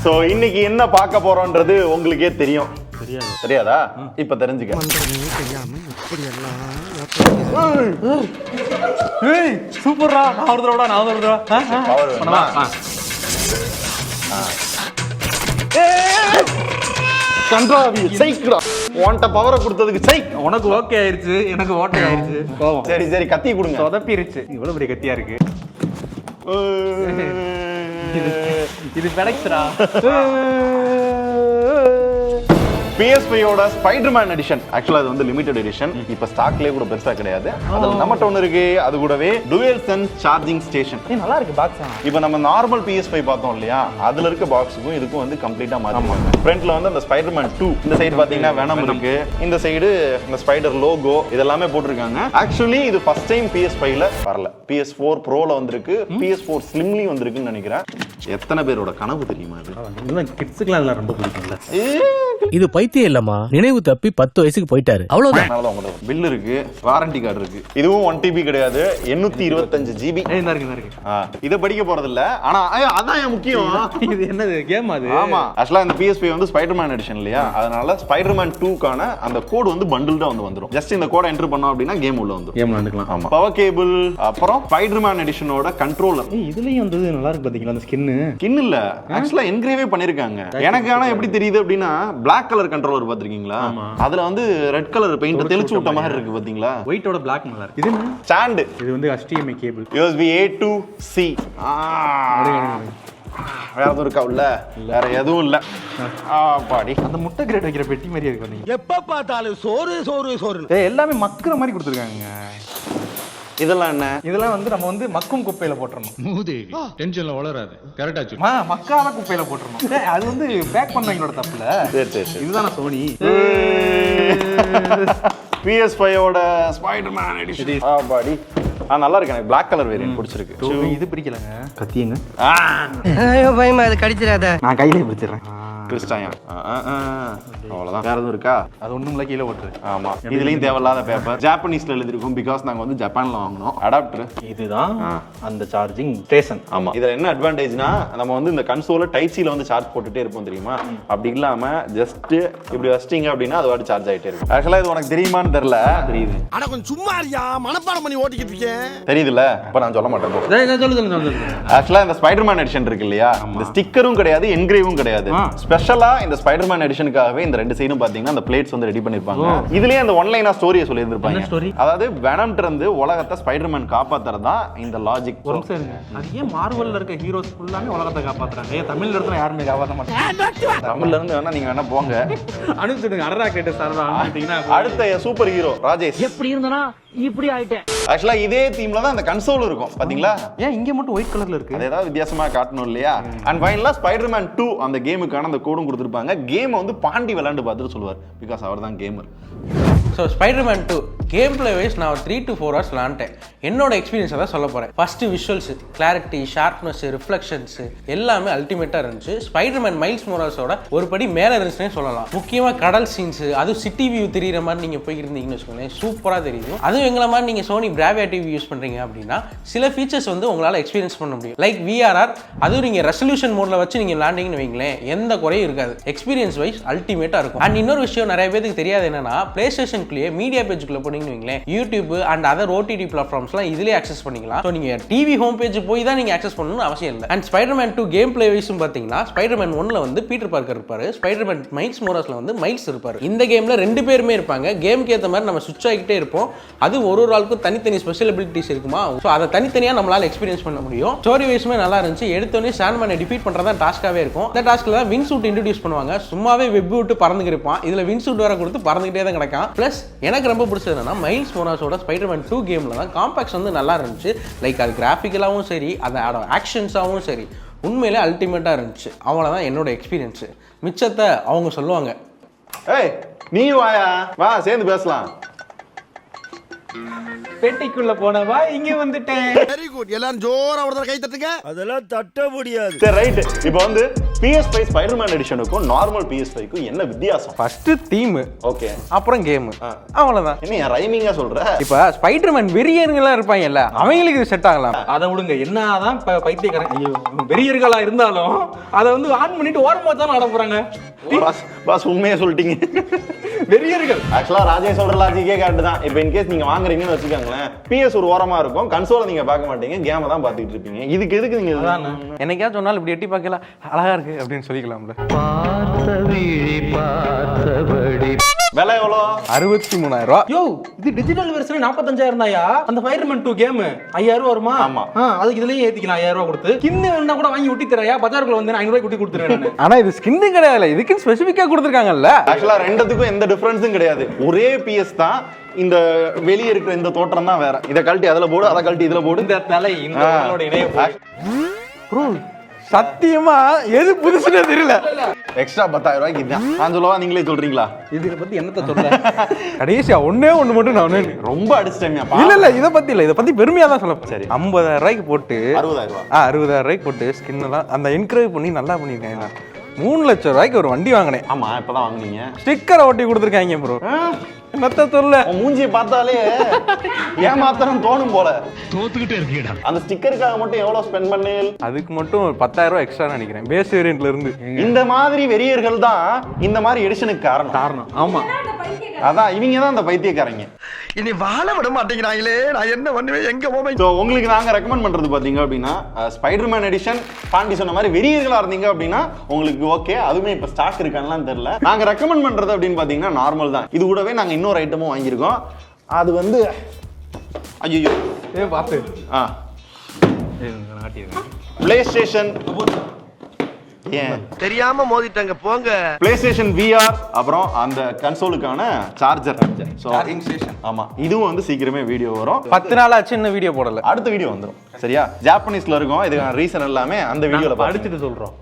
So இன்னைக்கு என்ன பார்க்க போறோம்ன்றது உங்களுக்கே தெரியும். தெரியாதா? இப்ப தெரிஞ்சுக்க. சூப்பர்ரா. நான் ஒரு தடவை கன்றாவி சைக்குடா. உன்கிட்ட பவரை கொடுத்ததுக்கு சை. உனக்கு ஓகே ஆயிருச்சு, எனக்கு ஓட்டை ஆயிருச்சு. சரி சரி கத்தி கொடுங்க. சொதப்பிருச்சு. இவ்வளவு பெரிய கத்தியா இருக்கு. இது பெடக்ஸ்ரா. PS5யோட ஸ்பைடர்மேன் எடிஷன். ஆக்சுவலா அது வந்து லிமிடெட் எடிஷன். இப்ப ஸ்டாக்லயே கூட பெருசா கிடையாது. அதுல நம்மட்ட ஒன்னு இருக்கு. அது கூடவே டுவல் சென்ஸ் சார்ஜிங் ஸ்டேஷன். நல்லா இருக்கு பாக்ஸ். இப்போ நம்ம நார்மல் PS5 பார்த்தோம் இல்லையா, அதுல இருக்க பாக்ஸுக்கும் இதுக்கும் வந்து கம்ப்ளீட்டா மாத்திருக்காங்க. ஃப்ரண்ட்ல வந்து அந்த ஸ்பைடர்மேன் 2, இந்த சைடு பாத்தீங்கன்னா வெனம் இருக்கு, இந்த சைடு இந்த ஸ்பைடர் லோகோ இதெல்லாமே போட்டிருக்காங்க. ஆக்சுவலி இது ஃபர்ஸ்ட் டைம் PS5ல வரல. PS4 Proல வந்திருக்கு, PS4 Slimலயும் வந்திருக்குன்னு நினைக்கிறேன். எத்தனை பேரோட கனவு தெரியுமா இது? இதெல்லாம் கிட்ஸ்க்குலாம் இதெல்லாம் ரொம்ப பிடிக்கும்ல. இது பைத்தியம் இல்லம்மா, நினைவு தப்பி 10 வயசுக்கு போயிட்டாரு, அவ்வளவுதான். உங்களுக்கு பில் இருக்கு, வாரண்டி கார்டு இருக்கு. இதுவும் 1 TB கிடையாது, 825 GB. இத படிக்க போறது இல்ல, ஆனா அதான் முக்கியம். இது என்னது கேம் அது? ஆமா, ஆக்சுவலா இந்த PS5 வந்து ஸ்பைடர்மேன் எடிஷன் இல்லையா, அதனால ஸ்பைடர்மேன் 2க்கான அந்த கோட் வந்து பண்டில்டா வந்து வந்துரும். ஜஸ்ட் இந்த கோட் என்டர் பண்ணோம் அப்படின்னா கேம் உள்ள வந்துரும். கேம் விளையாண்டுக்கலாம். ஆமா, பவர் கேபிள், அப்புறம் ஸ்பைடர்மேன் எடிஷனோட கண்ட்ரோலர். இதுலயும் வந்து நல்லா இருக்கு பாத்தீங்களா அந்த ஸ்கின். ஸ்கின் இல்ல, ஆக்சுவலா என்கிரேவே பண்ணிருக்காங்க. எனக்கு ஆனா எப்படி தெரியுது அப்படின்னா Black கலர் கண்ட்ரோலர் பாத்திருக்கீங்களா, அதுல வந்து ரெட் கலர் பெயிண்ட் தெளிச்சு விட்ட மாதிரி இருக்கு பாத்தீங்களா. ஒயிட்டோட Black நல்லா இருக்கு. இது என்ன ஸ்டாண்ட்? இது வந்து HDMI cable, USB A to C. வேற எதுவும் இருக்கா உள்ள? வேற எதுவும் இல்ல. பாடி அந்த முட்டை கிரேட் வைக்கிற பெட்டி மாதிரி இருக்கு பாத்தீங்க. எப்ப பார்த்தாலும் சோறு சோறு சோறு. எல்லாமே மக்குற மாதிரி கொடுத்துருக்காங்க. இதெல்லாம் என்ன? இதெல்லாம் வந்து நம்ம வந்து மக்கும் குப்பையில போட்டுறணும். மூதேவி டென்ஷன்ல வளராது. கரெக்டா சொல்லு. மக்காத குப்பையில போட்டுறணும். அது வந்து பேக் பண்ணவங்களோட தப்புல. சரி சரி. இதுதான சோனி. PS5யோட ஸ்பைடர்மேன் எடிஷன். பாடி நல்லா இருக்கு. எனக்கு Black கலர் வேரியன்ட் பிடிச்சிருக்கு. இது பிடிக்கலங்க. கத்தியங்க. ஐயோ பயமா, அது கடிச்சிராத. நான் கையிலே பிடிச்சிடுறேன். கிறிஸ்டாயா அவ்வளவுதான். வேற எதுவும் இருக்கா? அது ஒண்ணும்ல கீழே ஓட்டுரு. ஆமா, இதுலயும் தேவையில்லாத பேப்பர் ஜாப்பனீஸ்ல எழுதிருக்கும். பிகாஸ் நாங்க வந்து ஜப்பான்ல வாங்கினோம் அடாப்டர். இதுதான் அந்த சார்ஜிங் ஸ்டேஷன். ஆமா, இதுல என்ன அட்வான்டேஜ்னா நம்ம வந்து இந்த கன்சோல டைப் சில வந்து சார்ஜ் போட்டுட்டே இருப்போம் தெரியுமா. அப்படி இல்லாம ஜஸ்ட் இப்படி வச்சிட்டீங்க அப்படின்னா அது வாட்டி சார்ஜ் ஆயிட்டே இருக்கும். ஆக்சுவலா இது உனக்கு தெரியுமான்னு தெரியல. தெரியுது. ஆனா கொஞ்சம் சும்மா இருயா, மனப்பாடம் பண்ணி ஓட்டிக்கிட்டு இருக்கேன். தெரியுதுல, இப்ப நான் சொல்ல மாட்டேன். சொல்லு. ஆக்சுவலா இந்த ஸ்பைடர்மேன் எடிஷன் இருக்கு இல்லையா, இந்த ஸ்டிக்கரும் கிடையாது, என்கிரேவும் கிடையாது. ஸ்பெஷலா இந்த ஸ்பைடர்மேன் எடிஷனுக்காகவே இந்த ரெண்டு சைடும் பாத்தீங்கன்னா அந்த பிளேட்ஸ் வந்து ரெடி பண்ணிருப்பாங்க. இதுலயே அந்த ஒன்லைனா ஸ்டோரியை சொல்லி இருந்திருப்பாங்க. அதாவது வெனம்ட்ட இருந்து உலகத்தை ஸ்பைடர்மேன் காப்பாத்துறதா இந்த லாஜிக். அது ஏன் மார்வல்ல இருக்க ஹீரோஸ் ஃபுல்லாமே உலகத்தை காப்பாத்துறாங்க, ஏன் தமிழ்ல இருந்து யாருமே காப்பாத்த மாட்டாங்க? தமிழ்ல இருந்து வேணா நீங்க வேணா போங்க, அனுப்பிச்சுடுங்க. அடரா கேட்டு சார் அனுப்பிட்டீங்கன்னா அடுத்த சூப்பர் ஹீரோ ராஜேஷ். எப்படி இருந்தனா இப்படி ஆயிட்டேன். ஆக்சுவலா இதே தீம்ல தான் அந்த கன்சோல் இருக்கும் பாத்தீங்களா. ஏன் இங்க மட்டும் ஒயிட் கலர்ல இருக்கு? அது ஏதாவது வித்தியாசமா காட்டணும் இல்லையா. அண்ட் ஃபைனலா ஸ்பைடர்மேன் 2 அந்த கேமுக்கான அந்த கோடும் கொடுத்திருப்பாங்க. கேம் வந்து பாண்டி விளையாண்டு பார்த்துட்டு சொல்லுவார். பிகாஸ் அவர் தான் gamer. So Spiderman 2 game play wise நான் ஒரு 3 to 4 hours விளாண்டேன். என்னோட எக்ஸ்பீரியன்ஸை தான் சொல்ல போகிறேன். First visuals, clarity, sharpness, reflections எல்லாமே அல்டிமேட்டாக இருந்துச்சு. ஸ்பைடர்மேன் மைல்ஸ் மொரால்ஸோட ஒரு படி மேலே இருந்துச்சுன்னே சொல்லலாம். முக்கியமாக கடல் சீன்ஸ், அதுவும் சிட்டி வியூ தெரியுற மாதிரி நீங்கள் போயிருந்தீங்கன்னு வச்சுக்கோங்களேன், சூப்பராக தெரியும். அதுவும் எங்களை மாதிரி நீங்கள் சோனி பிராவியா டிவி யூஸ் பண்ணுறீங்க அப்படின்னா சில ஃபீச்சர்ஸ் வந்து உங்களால் எக்ஸ்பீரியன்ஸ் பண்ண முடியும். லைக் VRR, அதுவும் நீங்கள் ரெசல்யூஷன் மோடில் வச்சு நீங்கள் விளாண்டிங்கன்னு வைங்களேன், எந்த குறையும் இருக்காது. எக்ஸ்பீரியன்ஸ் வைஸ் அல்டிமேட்டாக இருக்கும். அண்ட் இன்னொரு விஷயம் நிறைய பேருக்கு தெரியாது என்னன்னா, பிளே ஸ்டேஷனுக்குள்ளேயே மீடியா பேஜுக்குள்ள போனீங்கன்னு வைங்களேன், யூடியூப் அண்ட் அதர் OTT பிளாட்ஃபார்ம்ஸ்லாம் இதுலேயே ஆக்சஸ் பண்ணிக்கலாம். ஸோ நீங்கள் டிவி ஹோம் பேஜ் போய் தான் நீங்கள் ஆக்சஸ் பண்ணணும்னு அவசியம் இல்லை. அண்ட் ஸ்பைடர்மேன் 2 கேம் பிளே வைஸும் பார்த்தீங்கன்னா, ஸ்பைடர்மேன் 1ல வந்து பீட்டர் பார்க்கர் இருப்பாரு, ஸ்பைடர்மேன் மைல்ஸ் மொரால்ஸ்ல வந்து மைல்ஸ் இருப்பாரு. இந்த கேம்ல ரெண்டு பேருமே இருப்பாங்க. கேமுக்கு ஏற்ற மாதிரி நம்ம சுவிட்ச் ஆகிட்டே இருப்போம். அது ஒரு ஆளுக்கும் தனித்தனி ஸ்பெஷல் எபிலிட்டிஸ் இருக்குமா, ஸோ அதை தனித்தனியாக நம்மளால எக்ஸ்பீரியன்ஸ் பண்ண முடியும். ஸ்டோரி வைஸுமே நல்லா இருந்துச்சு. எடுத்தோடனே சாண்ட்மேனை டிஃபீட் பண்ணுறதா டாஸ்க்காகவே இருக்கும். இந்த டாஸ்க்கில் தான் வின் சூட் இன்ட்ரடியூஸ் பண்ணுவாங்க. சும்மாவே வெப் விட்டு பறந்துக்கு இருப்பான். இதில் வின் சூட் வேற கொடுத்து பறந்துகிட்டே தான் கிடக்கும். ப்ளஸ் எனக்கு ரொம்ப பிடிச்சது என்னன்னா, மைல்ஸ் மொரால்ஸோட ஸ்பைடர்மேன் 2 கேம்ல தான் காம்பாக்ஸ் வந்து நல்லா இருந்துச்சு. லைக் அது கிராஃபிக்கலாகவும் சரி, அதோட ஆக்ஷன்ஸாகவும் சரி, உண்மையிலே அல்டிமேட்டாக இருந்துச்சு. அவ்வளோதான் என்னோட எக்ஸ்பீரியன்ஸு. மிச்சத்தை அவங்க சொல்லுவாங்க. ஏய் நீ வாயா, வா சேர்ந்து பேசலாம். பெட்டிக்குள்ள போனவா இங்க வந்துட்டேன். Very good. எல்லாரும் ஜோரா ஒரு தடவை கை தட்டுங்க. அதெல்லாம் தட்ட முடியாது. சரி ரைட். இப்போ வந்து PS5 ஸ்பைடர்மேன் எடிஷனுக்கும் நார்மல் PS5க்கும் என்ன வித்தியாசம்? ஃபர்ஸ்ட் தீம், ஓகே, அப்புறம் கேம், அவ்வளவுதான். என்ன ரைமிங்கா சொல்ற? இப்ப ஸ்பைடர்மேன் வெறியர்களா இருப்பாங்கல்ல, அவங்களுக்கு இது செட் ஆகலாம். அதை விடுங்க, என்னதான் பைத்தியக்காரன் வெறியர்களா இருந்தாலும் அதை வந்து ஆன் பண்ணிட்டு ஓரமா தான் ஆட போறாங்க. பாஸ் உண்மையா சொல்லிட்டீங்க. வெறியர்கள். ஆக்சுவலா ராஜே சொல்ற லாஜிக்கே கரெக்ட் தான். இப்போ இன்கேஸ் நீங்க வாங்குறீங்கன்னு வச்சுக்கோங்களேன், PS ஒரு ஓரமா இருக்கும், கன்சோலை நீங்க பார்க்க மாட்டீங்க, கேமை தான் பார்த்துட்டு இருப்பீங்க. இதுக்கு எதுக்கு நீங்க என்னைக்கா சொன்னாலும் இப்படி எட்டி பார்க்கலாம், அழகா இருக்கு அப்படின்னு சொல்லிக்கலாம்ல. விலை எவ்வளோ? 63,000 ரூபா. யோ, இது டிஜிட்டல் வெர்ஷன் 45,000 தாயா. அந்த ஸ்பைடர்மேன் 2 கேம் 5,000 ரூபா வருமா? ஆமா. அதுக்கு இதுலயே ஏத்திக்கலாம் 5,000 ரூபா கொடுத்து. ஸ்கின் வேணா கூட வாங்கி ஒட்டி தரையா, பஜாருக்குள்ள வந்து 500 ரூபாய் கொட்டி கொடுத்துறேன். ஆனா இது ஸ்கின் கிடையாது, இதுக்கு ஸ்பெசிஃபிக்கா கொடுத்துருக்காங்கல்ல. ஆக்சுவலா ரெண்டுத்துக்கும் எந்த டிஃபரன்ஸும் கிடையாது. ஒரே PS தான். இந்த வெளியே இருக்கிற இந்த தோற்றம் தான் வேற. இதை கழட்டி அதுல போடு, அதை கழட்டி இதுல போடு. இந்த தலை இந்த இணைய ப்ரோ சத்தியமா எது புதுசுன்னு தெரியல. எக்ஸ்ட்ரா 10,000 ரூபாய்க்கு இதுதான். நான் சொல்லவா, நீங்களே சொல்றீங்களா? இதுக்கு பத்தி என்னத்த சொல்ற? கடைசியா ஒண்ணே மட்டும் நான் ரொம்ப அடிச்சிட்டேன். இல்ல இதை பத்தி பெருமையா தான் சொல்ல. சரி, 50,000 ரூபாய்க்கு போட்டு 60,000 ரூபாய். 60,000 ரூபாய்க்கு போட்டு ஸ்கின் எல்லாம் அந்த என்கரேஜ் பண்ணி நல்லா பண்ணிருக்காங்க. 3 லட்சம் ரூபாய்க்கு ஒரு வண்டி வாங்கினேன். ஆமா, இப்பதான் வாங்குனீங்க. ஸ்டிக்கரை ஒட்டி கொடுத்துருக்காங்க ப்ரோ. என்னத்த சொல்ல, மூஞ்சியை பார்த்தாலே ஏமாத்தரம் தோணும் போல. தோத்துக்கிட்டே இருக்கீடா. அந்த ஸ்டிக்கருக்காக மட்டும் எவ்வளவு ஸ்பெண்ட் பண்ணீங்க? அதுக்கு மட்டும் 10,000 ரூபாய் எக்ஸ்ட்ரா நினைக்கிறேன், பேஸ் வேரியன்ட்ல இருந்து. இந்த மாதிரி வெறியர்கள் தான் இந்த மாதிரி எடிஷனுக்கு காரணம். ஆமா, அதான் இவங்க தான் அந்த பைத்தியக்காரங்க. இனி வாழ விட மாட்டேங்கிறாங்களே, நான் என்ன பண்ணுவேன், எங்க போவேன்? ஸோ உங்களுக்கு நாங்கள் ரெக்கமெண்ட் பண்ணுறது பார்த்தீங்க அப்படின்னா, ஸ்பைடர்மேன் எடிஷன் பாண்டி சொன்ன மாதிரி வெறியர்களாக இருந்தீங்க அப்படின்னா உங்களுக்கு ஓகே. அதுவுமே இப்போ ஸ்டாக் இருக்கான்லாம் தெரியல. நாங்கள் ரெக்கமெண்ட் பண்ணுறது அப்படின்னு பார்த்தீங்கன்னா நார்மல் தான். இது கூடவே நாங்கள் இன்னொரு ஐட்டமும் வாங்கியிருக்கோம். அது வந்து ஐயோ பார்த்து பிளே ஸ்டேஷன், ஏன் தெரியாம மோதிட்டாங்க போங்க. பிளே ஸ்டேஷன் VR, அப்புறம் அந்த கன்சோலுக்கான சார்ஜர். ஆமா, இதுவும் வந்து சீக்கிரமே வீடியோ வரும். 10 நாள் ஆச்சு இன்னும் வீடியோ போடல. அடுத்த வீடியோ வந்துடும். சரியா? ஜாப்பனீஸ்ல இருக்கும். இதுக்கான ரீசன் எல்லாமே அந்த வீடியோல அடிச்சுட்டு சொல்றோம்.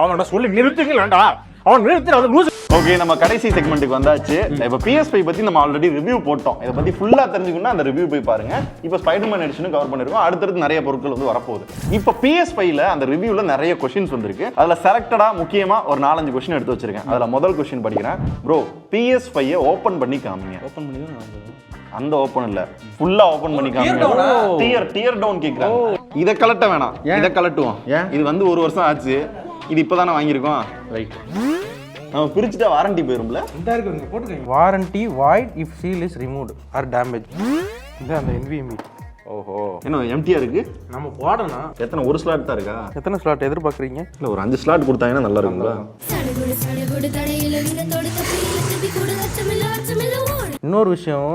அவனோட சொல்லி நிறுத்துங்களா, அவன் நிறுத்துறது லூஸ். ஓகே, நம்ம கடைசி செக்மெண்ட்டுக்கு வந்தாச்சு. இப்போ PS5 பத்தி நம்ம ஆல்ரெடி ரிவ்யூ போட்டோம். இதை பத்தி ஃபுல்லா தெரிஞ்சுக்கணும்னா அந்த ரிவ்யூ போய் பாருங்க. இப்போ ஸ்பைடர்மேன் எடிஷனும் கவர் பண்ணிருக்கோம். அடுத்தடுத்து நிறைய பொருட்கள் வந்து வரப்போகுது. இப்போ PS5ல அந்த ரிவ்யூல நிறைய கொஸ்டின்ஸ் வந்திருக்கு. அதுல செலக்டடா முக்கியமா ஒரு 4-5 கொஸ்டின் எடுத்து வச்சிருக்கேன். அதுல முதல் கொஸ்டின் படிக்கிறேன். ப்ரோ, PS5 ஓபன் பண்ணி காமிங்க. ஓபன் பண்ணி தான் அந்த ஓபன் இல்ல, ஃபுல்லா ஓபன் பண்ணி காமிங்க. டியர் டவுன் கேக்குறாங்க. இத கலட்ட வேணாம், இத கலட்டுவோம். இது வந்து 1 வருஷம் ஆச்சு. இது இப்பதானே வாங்கியிருக்கோம். ரைட், நம்ம பிரிச்சுட்டா வாரண்டி போயிரும்ல. இந்த இருக்கு போட்டுக்கங்க. Warranty void if seal is removed or damage. இந்த அந்த NVMe. ஓஹோ, என்ன எம்டியா இருக்கு? நம்ம போடணும். எத்தனை, ஒரு ஸ்லாட் தான் இருக்கா? எத்தனை ஸ்லாட் எதிர்பார்க்குறீங்க? இல்ல ஒரு 5 ஸ்லாட் கொடுத்தாங்கன்னா நல்லா இருக்குங்களா? இன்னொரு விஷயம்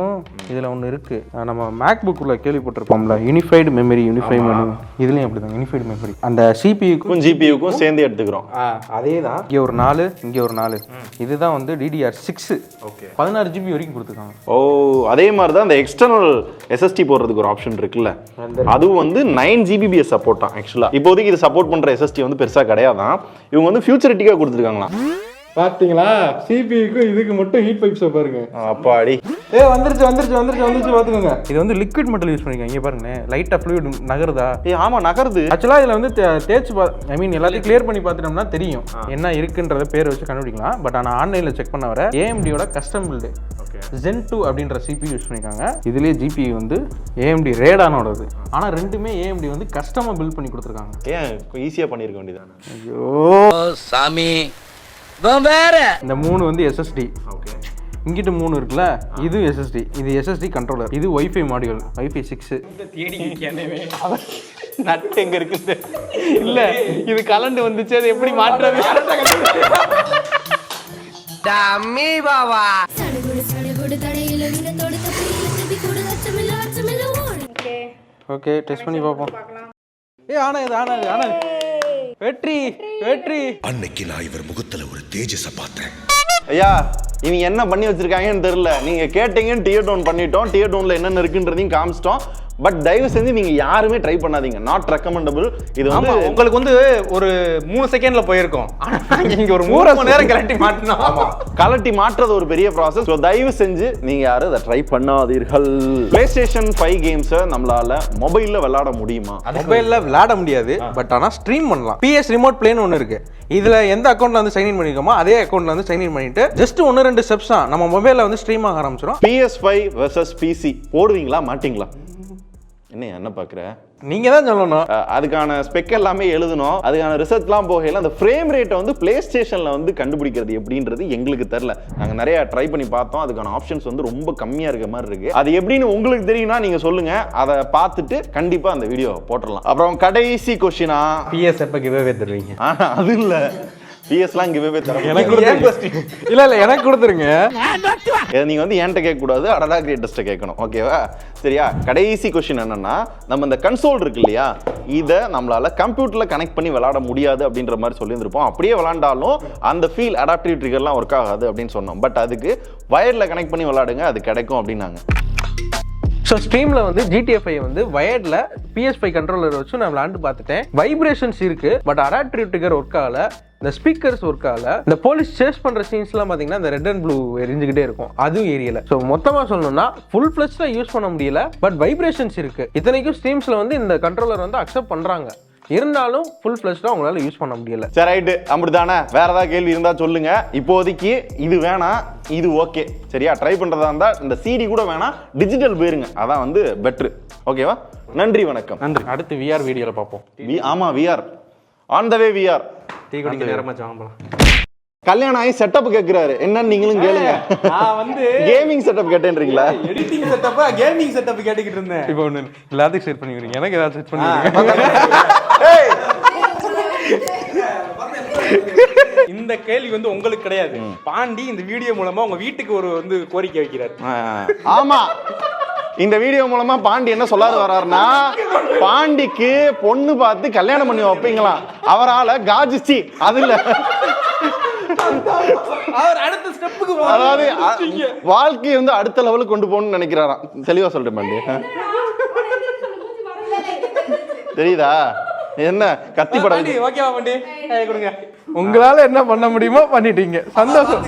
இதில் ஒன்று இருக்கு. நம்ம மேக் புக்கில் கேள்விப்பட்டிருப்போம்ல, யூனிஃபைடு மெமரி, யூனிஃபைடு மெனு. இதுலேயும் அப்படி தான் யூனிஃபைடு மெமரி. அந்த CPUக்கும் GPUக்கும் சேர்ந்து எடுத்துக்கிறோம். அதே தான். இங்கே ஒரு 4, இங்கே ஒரு 4. இதுதான் வந்து DDR6. ஓகே, 16 GB வரைக்கும் கொடுத்துருக்காங்க. ஓ, அதே மாதிரி தான் அந்த எக்ஸ்டர்னல் SSD போடுறதுக்கு ஒரு ஆப்ஷன் இருக்குல்ல, அதுவும் வந்து 9 GBps சப்போர்ட் தான். ஆக்சுவலா இப்போதைக்கு இது சப்போர்ட் பண்ற SSD வந்து பெருசா கிடையாதான். இவங்க வந்து ஃபியூச்சரிட்டிக்கா கொடுத்துருக்காங்களாம். பாத்தீங்களா, CPUக்கு இதுக்கு மட்டும் ஹீட் பைப்ஸ் பாருங்க. அப்பாடி, வந்துருச்சு பாத்துக்கோங்க. இது வந்து லிக்விட் மெட்டல் யூஸ் பண்ணிருக்காங்க. இங்க பாருங்க, லைட்டா ஃப்ளூயிட் நகருதா? ஆமா நகருது. ஆக்சுவலா இதுல வந்து தேய்ச்சி ஐ மீன் எல்லாத்தையும் கிளியர் பண்ணி பார்த்துட்டோம்னா தெரியும் என்ன இருக்குன்றத பேர் வச்சு கண்டுபிடிக்கலாம். பட் ஆனா ஆன்லைன்ல செக் பண்ண வர AMDயோட கஸ்டம் பில்டு Zen 2 அப்படின்ற CPU யூஸ் பண்ணிருக்காங்க. இதுலயே GPU வந்து AMD Radeonோடது. ஆனா ரெண்டுமே AMD வந்து கஸ்டமா பில்ட் பண்ணி கொடுத்துருக்காங்க. ஏன் ஈஸியா பண்ணிருக்க வேண்டியதானே? ஐயோ சாமி, வேற இந்த 3 வந்து SSD. ஓகே, இங்கிட்ட 3 இருக்குல்ல, இது SSD, இது SSD கண்ட்ரோலர், இது Wi-Fi மாடியூல், Wi-Fi 6. நட் எங்க இருக்குது? இல்ல, இது கலண்டு வந்துச்சு, அது எப்படி மாற்றுறது? டம்மி பாவா. ஓகே, டெஸ்ட் பண்ணி பாப்போம். ஆனா வெற்றி. அன்னைக்கு நான் இவர் முகத்துல ஒரு தேஜஸ பார்த்தேன். ஐயா, இவங்க என்ன பண்ணி வச்சிருக்காங்கன்னு தெரியல. நீங்க கேட்டீங்கன்னு டியர் டவுன் பண்ணிட்டோம். டியர் டவுன்ல என்னென்ன இருக்குன்றதையும் காமிச்சிட்டோம். பட் தயவு செஞ்சு நீங்க யாருமே ட்ரை பண்ணாதீங்க, நாட் ரெக்கமெண்டபிள். இது ஆமா, வந்து உங்களுக்கு வந்து ஒரு 3 செகண்ட்ல போயிருக்கும். ஆனா இங்க ஒரு 3 மணி நேரம் கலட்டி மாட்டணும். கலட்டி மாற்றுறது ஒரு பெரிய ப்ராசஸ். ஸோ தயவு செஞ்சு நீங்க யாரும் அதை ட்ரை பண்ணாதீர்கள். PlayStation 5 கேம்ஸை நம்மளால மொபைல்ல விளையாட முடியுமா? மொபைல்ல விளையாட முடியாது, பட் ஆனா ஸ்ட்ரீம் பண்ணலாம். PS ரிமோட் பிளேன்னு ஒன்று இருக்கு. இதுல எந்த அக்கௌண்ட்ல வந்து சைன்இன் பண்ணிருக்கோமோ அதே அக்கௌண்ட்ல வந்து சைன்இன் பண்ணிட்டு ஜஸ்ட் 1-2 ஸ்டெப்ஸ் தான் நம்ம மொபைல்ல வந்து ஸ்ட்ரீம் ஆக ஆரம்பிச்சிடும். PS5 வெர்சஸ் PC போடுவீங்களா மாட்டீங்களா? என்ன பாக்குற? நீங்க தான் சொல்லணும். அதுக்கான ஸ்பெக் எல்லாமே எழுதணும், அதுக்கான ரிசர்ச்லாம் போகையில அந்த ஃப்ரேம் ரேட்டை வந்து பிளே ஸ்டேஷன்ல வந்து கண்டுபிடிக்கிறது எப்படின்றது எங்களுக்கு தெரியல. நாங்க நிறைய ட்ரை பண்ணி பார்த்தோம், அதுக்கான ஆப்ஷன்ஸ் வந்து ரொம்ப கம்மியா இருக்க மாதிரி இருக்கு. அது எப்படின்னு உங்களுக்கு தெரியும்னா நீங்க சொல்லுங்க, அதை பார்த்துட்டு கண்டிப்பா அந்த வீடியோ போட்டுடலாம். அப்புறம் கடைசி கொஸ்டினா, PS எப்ப கிவ்அவே தருவீங்க? அது இல்ல, பிஎஸ்லாம் கிவ்அவே தர எனக்கு இல்ல எனக்கு கொடுத்துருங்க. நீங்க வந்து என்கிட்ட கேட்க கூடாது, அடடா கிரியேட்டர்ஸ்ட்ட கேட்கணும், ஓகேவா? சரியா? கடைசி கொஸ்டின் என்னன்னா, நம்ம இந்த கன்சோல் இருக்கு இல்லையா, இதை நம்மளால கம்ப்யூட்டர்ல கனெக்ட் பண்ணி விளையாட முடியாது அப்படின்ற மாதிரி சொல்லியிருந்திருப்போம். அப்படியே விளையாண்டாலும் அந்த ஃபீல் அடாப்டிவ் ட்ரிகர்லாம் ஒர்க் ஆகாது அப்படின்னு சொன்னோம். பட் அதுக்கு வயர்ல கனெக்ட் பண்ணி விளையாடுங்க, அது கிடைக்கும் அப்படின்னாங்க. ஸோ ஸ்ட்ரீமில் வந்து GTA 5 வந்து வயர்டில் PS5 கண்ட்ரோலர் வச்சு நான் விளாண்டு பார்த்துட்டேன். வைப்ரேஷன்ஸ் இருக்குது, பட் அடாப்டிவ் ட்ரிகர் ஒர்க் ஆகலை, இந்த ஸ்பீக்கர்ஸ் ஒர்க் ஆகல, இந்த போலீஸ் சேஸ் பண்ணுற சீன்ஸ்லாம் பார்த்தீங்கன்னா இந்த ரெட் அண்ட் ப்ளூ எரிஞ்சுக்கிட்டே இருக்கும், அதுவும் ஏரியல. ஸோ மொத்தமாக சொல்லணும்னா ஃபுல் ஃப்ளெஷ்டாக யூஸ் பண்ண முடியல, பட் வைப்ரேஷன்ஸ் இருக்குது. இத்தனைக்கும் ஸ்ட்ரீம்ஸில் வந்து இந்த கண்ட்ரோலர் வந்து அக்செப்ட் பண்ணுறாங்க, இருந்தாலும் ஃபுல் ஃப்ளெஷ்டாக உங்களால் யூஸ் பண்ண முடியல. சரி, ரைட்டு, அப்படித்தானே? வேற ஏதாவது கேள்வி இருந்தால் சொல்லுங்க. இப்போதைக்கு இது வேணாம், இது ஓகே. சரியா? ட்ரை பண்ணுறதா இருந்தால் இந்த CD கூட வேணாம், டிஜிட்டல் போயிருங்க, அதான் வந்து பெட்ரு. ஓகேவா? நன்றி, வணக்கம். நன்றி. அடுத்து VR வீடியோவில் பார்ப்போம். ஆமா, VR on the way. VR tea குடிக்க நேரமாச்சு, வாங்கலாம். கல்யாணம் ஆகி செட்டப் கேட்கிறாரு, என்னன்னு நீங்களும் கேளுங்க. நான் வந்து கேமிங் செட்டப் கேட்டேன்றீங்களா? எடிட்டிங் செட்டப்பா கேமிங் செட்டப் கேட்டுக்கிட்டு இருந்தேன். இப்போ ஒன்று எல்லாத்துக்கும் ஷேர் பண்ணிக்கிறீங்க, எனக்கு ஏதாவது செட் பண்ணிக்கிறீங்க. இந்த கேள்வி வந்து உங்களுக்கு கிடையாது, பாண்டி இந்த வீடியோ மூலமா உங்க வீட்டுக்கு ஒரு வந்து கோரிக்கை வைக்கிறார். ஆமா, இந்த வீடியோ மூலமா பாண்டி என்ன சொல்லாரு வர்றாருன்னா, பாண்டிக்கு பொண்ணு பார்த்து கல்யாணம் பண்ணி வைப்பீங்களாம், அவரால காஜிச்சி அது இல்ல, அவர் அடுத்த ஸ்டெப்புக்கு, அதாவது வாழ்க்கையை வந்து அடுத்த லெவலுக்கு கொண்டு போகணும்னு நினைக்கிறாராம். தெளிவா சொல்லிட்டு பாண்டி, தெரியுதா? என்ன கத்தி படம்? ஓகேவா பாண்டி? கொடுங்க. உங்களால என்ன பண்ண முடியுமோ பண்ணிட்டீங்க, சந்தோஷம்.